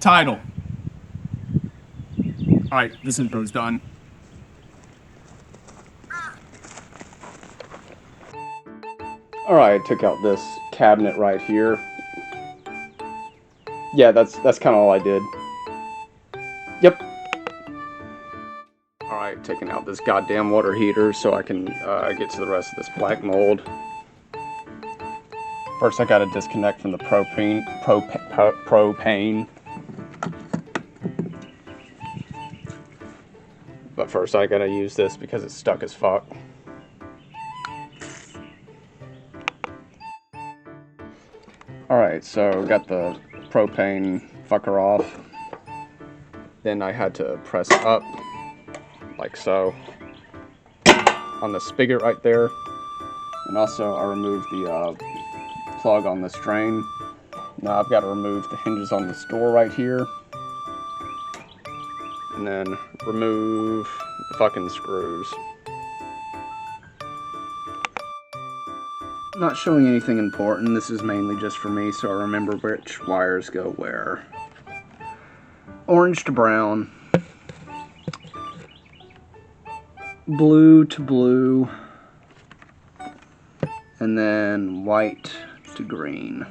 title. Alright, this intro's done. Alright, I took out this cabinet right here. Yeah, that's kind of all I did. Yep. Alright, taking out this goddamn water heater so I can get to the rest of this black mold. First I gotta disconnect from the propane. But first I gotta use this because it's stuck as fuck. Alright, so got the propane fucker off. Then I had to press up, like so, on the spigot right there. And also I removed the plug on this drain. Now I've got to remove the hinges on this door right here. And then remove the fucking screws. Not showing anything important. This is mainly just for me so I remember which wires go where. Orange to brown. Blue to blue. And then white to green.